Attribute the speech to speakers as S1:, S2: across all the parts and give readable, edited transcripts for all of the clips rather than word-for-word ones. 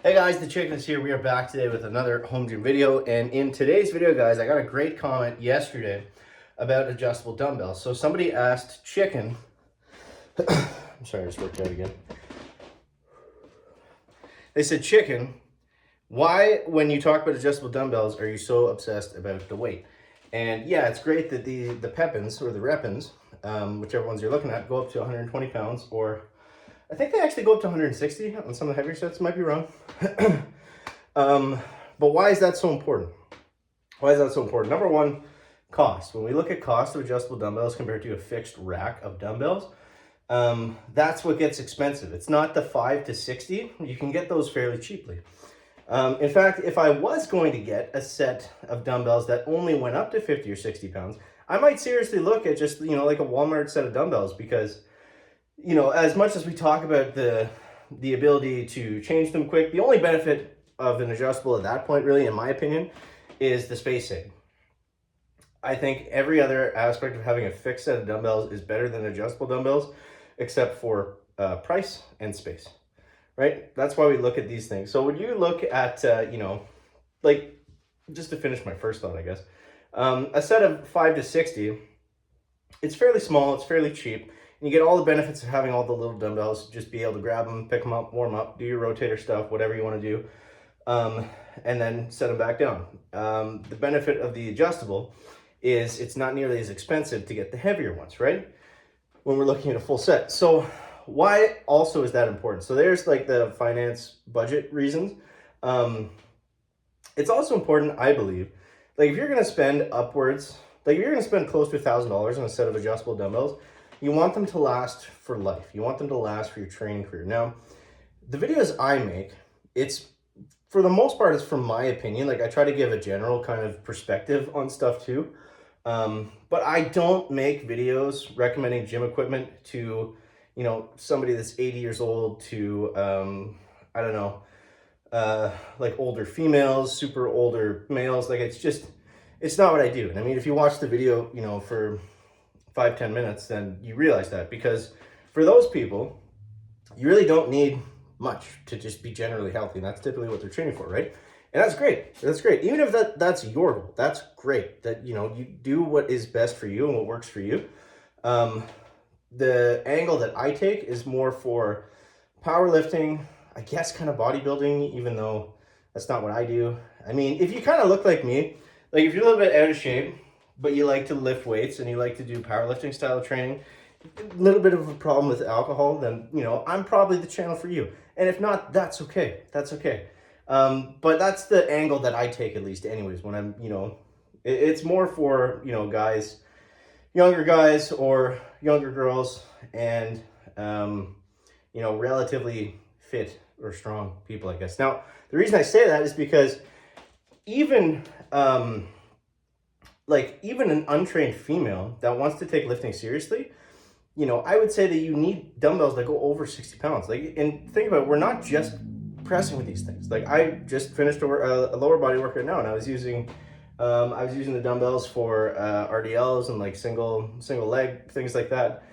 S1: Hey guys, the Chicken is here. We are back today with another home gym video. And in today's video, guys, I got a great comment yesterday about adjustable dumbbells. So somebody asked Chicken, I'm sorry, I just worked out again. They said, Chicken, why, when you talk about adjustable dumbbells, are you so obsessed about the weight? And yeah, it's great that the Pepins or the Repins, whichever ones you're looking at, go up to 120 pounds, or I think they actually go up to 160 on some of the heavier sets. Might be wrong. But why is that so important? Why is that so important? Number one, cost. When we look at cost of adjustable dumbbells compared to a fixed rack of dumbbells, that's what gets expensive. It's not the 5 to 60. You can get those fairly cheaply. In fact, if I was going to get a set of dumbbells that only went up to 50 or 60 pounds, I might seriously look at just, like a Walmart set of dumbbells, because, as much as we talk about the ability to change them quick, the only benefit of an adjustable at that point, really, in my opinion, is the space saving. I think every other aspect of having a fixed set of dumbbells is better than adjustable dumbbells, except for price and space, right? That's why we look at these things. So when you look at, like, just to finish my first thought, I guess, a set of 5 to 60, it's fairly small, it's fairly cheap, and you get all the benefits of having all the little dumbbells. Just be able to grab them, pick them up, warm up, do your rotator stuff, whatever you want to do, and then set them back down. The benefit of the adjustable is it's not nearly as expensive to get the heavier ones, right? When we're looking at a full set. So why also is that important? So there's like the finance budget reasons. It's also important, I believe, like if you're going to spend upwards, like if you're going to spend close to $1,000 on a set of adjustable dumbbells, you want them to last for life. You want them to last for your training career. Now, the videos I make, it's, for the most part, it's from my opinion. Like I try to give a general kind of perspective on stuff too. But I don't make videos recommending gym equipment to, somebody that's 80 years old to, I don't know, like older females, super older males. Like it's not what I do. And I mean, if you watch the video, for 5-10 minutes, then you realize that, because for those people, you really don't need much to just be generally healthy, and that's typically what they're training for, right? And that's great. That's great. Even if that's your goal, that's great. That you do what is best for you and what works for you. The angle that I take is more for powerlifting, I guess, kind of bodybuilding, even though that's not what I do. I mean, if you kind of look like me, like if you're a little bit out of shape, but you like to lift weights and you like to do powerlifting style training, a little bit of a problem with alcohol, then, I'm probably the channel for you. And if not, that's okay. That's okay. But that's the angle that I take, at least anyways, when I'm, it's more for, guys, younger guys or younger girls, and, relatively fit or strong people, I guess. Now, the reason I say that is because even an untrained female that wants to take lifting seriously, I would say that you need dumbbells that go over 60 pounds. Like, and think about it, we're not just pressing with these things. Like I just finished a lower body workout now, and I was using the dumbbells for RDLs and like single leg, things like that,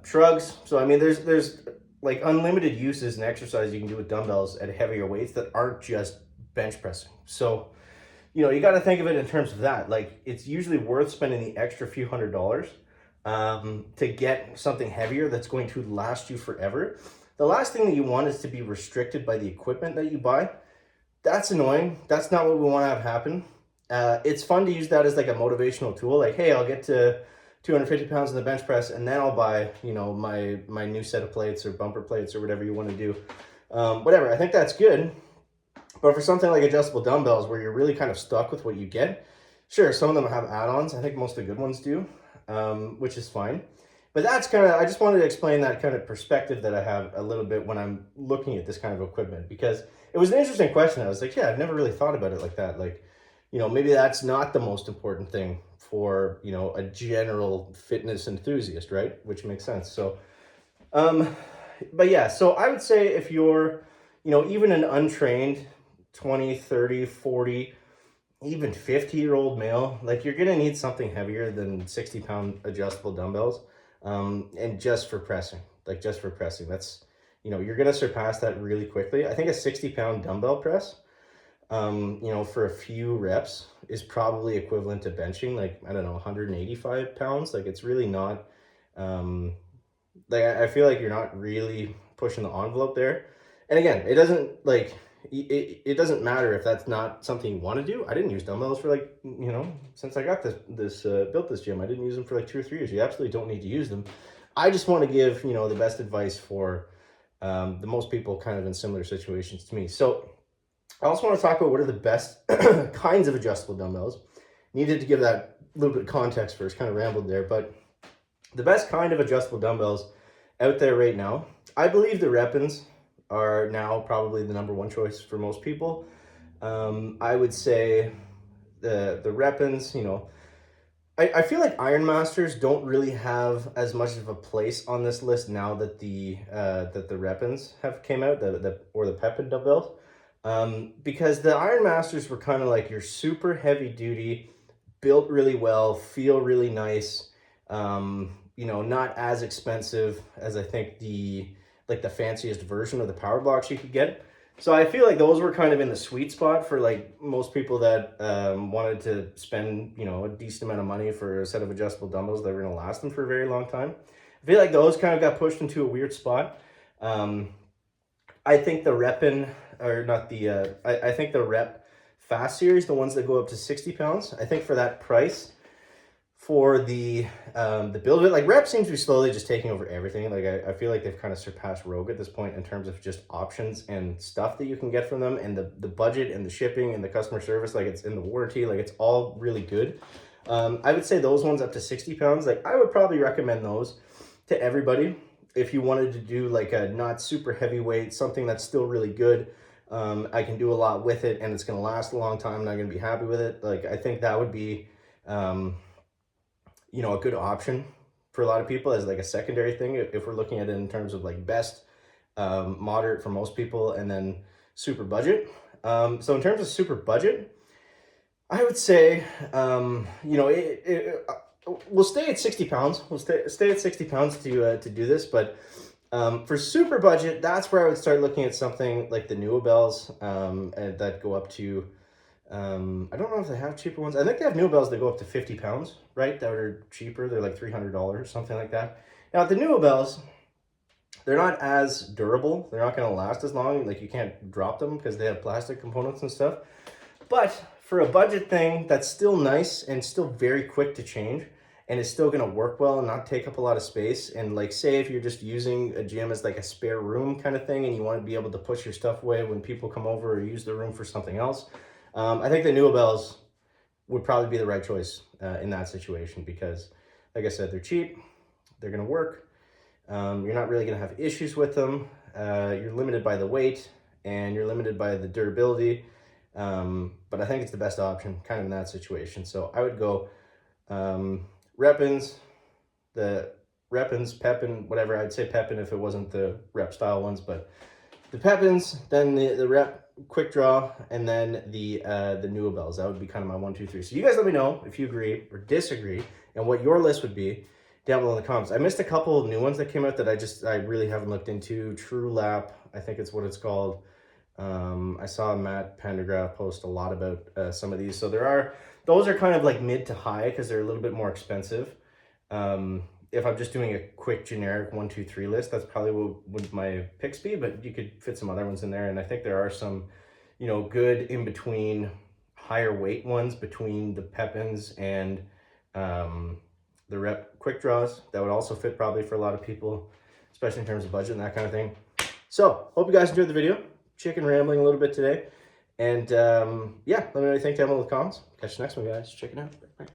S1: shrugs. So I mean, there's like unlimited uses and exercise you can do with dumbbells at heavier weights that aren't just bench pressing. So you got to think of it in terms of that. Like, it's usually worth spending the extra few $100s to get something heavier that's going to last you forever. The last thing that you want is to be restricted by the equipment that you buy. That's annoying. That's not what we want to have happen. It's fun to use that as like a motivational tool. Like, hey, I'll get to 250 pounds in the bench press, and then I'll buy, my new set of plates or bumper plates or whatever you want to do. Whatever. I think that's good. But for something like adjustable dumbbells, where you're really kind of stuck with what you get, sure, some of them have add-ons. I think most of the good ones do, which is fine. But that's kind of, I just wanted to explain that kind of perspective that I have a little bit when I'm looking at this kind of equipment, because it was an interesting question. I was like, yeah, I've never really thought about it like that. Like, maybe that's not the most important thing for, a general fitness enthusiast, right? Which makes sense. So, but yeah, so I would say if you're, even an untrained 20, 30, 40, even 50-year-old male, like you're going to need something heavier than 60-pound adjustable dumbbells. And just for pressing, that's, you know, you're going to surpass that really quickly. I think a 60-pound dumbbell press, you know, for a few reps is probably equivalent to benching, like, I don't know, 185 pounds. Like, it's really not, like, I feel like you're not really pushing the envelope there. And again, it doesn't, like, it doesn't matter if that's not something you want to do. I didn't use dumbbells for, like, you know, since I got built this gym. I didn't use them for like 2 or 3 years. You absolutely don't need to use them. I just want to give, you know, the best advice for the most people kind of in similar situations to me. So I also want to talk about what are the best kinds of adjustable dumbbells. Needed to give that a little bit of context first, kind of rambled there, but the best kind of adjustable dumbbells out there right now, I believe the Repins are now probably the #1 choice for most people. I would say the Repins, you know, I feel like Iron Masters don't really have as much of a place on this list now that the Repins have came out, or the Pepin dumbbells, because the Iron Masters were kind of like your super heavy duty, built really well, feel really nice, you know, not as expensive as I think the fanciest version of the power blocks you could get. So I feel like those were kind of in the sweet spot for like most people that wanted to spend, you know, a decent amount of money for a set of adjustable dumbbells that were going to last them for a very long time. I feel like those kind of got pushed into a weird spot. I think the Repin, or not the, I think the Rep Fast Series, the ones that go up to 60 pounds, I think for that price, for the build of it, like Rep seems to be slowly just taking over everything. Like I feel like they've kind of surpassed Rogue at this point in terms of just options and stuff that you can get from them, and the budget and the shipping and the customer service, like it's in the warranty, like it's all really good. I would say those ones up to 60 pounds, like I would probably recommend those to everybody if you wanted to do like a not super heavyweight, something that's still really good. I can do a lot with it and it's going to last a long time and I'm going to be happy with it. Like I think that would be you know, a good option for a lot of people as like a secondary thing if we're looking at it in terms of like best, moderate for most people, and then super budget. So in terms of super budget, I would say, you know, we'll stay at 60 pounds. We'll stay at 60 pounds to do this, but for super budget, that's where I would start looking at something like the Dumbbells, and that go up to, I don't know if they have cheaper ones. I think they have Dumbbells that go up to 50 pounds, right? That are cheaper. They're like $300 or something like that. Now, the Dumbbells, they're not as durable. They're not going to last as long. Like you can't drop them because they have plastic components and stuff. But for a budget thing, that's still nice and still very quick to change, and it's still going to work well and not take up a lot of space. And like, say if you're just using a gym as like a spare room kind of thing and you want to be able to push your stuff away when people come over or use the room for something else, I think the Dumbbells would probably be the right choice in that situation because, like I said, they're cheap, they're going to work, you're not really going to have issues with them, you're limited by the weight, and you're limited by the durability, but I think it's the best option kind of in that situation. So I would go Repins, the Repins, Pepin, whatever. I'd say Pepin if it wasn't the Rep style ones, but the Pepins, then the Rep Quick Draw, and then the Dumbbells. That would be kind of my 1, 2, 3. So you guys let me know if you agree or disagree and what your list would be down below in the comments. I missed a couple of new ones that came out that I really haven't looked into. True Lap, I think it's what it's called. I saw Matt Pendergraph post a lot about some of these. So those are kind of like mid to high because they're a little bit more expensive. If I'm just doing a quick generic 1, 2, 3 list, that's probably what would my picks be, but you could fit some other ones in there. And I think there are some, you know, good in between higher weight ones between the Pepins and the Rep Quick Draws that would also fit probably for a lot of people, especially in terms of budget and that kind of thing. So hope you guys enjoyed the video. Chicken rambling a little bit today. And yeah, let me know what you think down below in the comments. Catch you next one, guys. Check it out. Bye.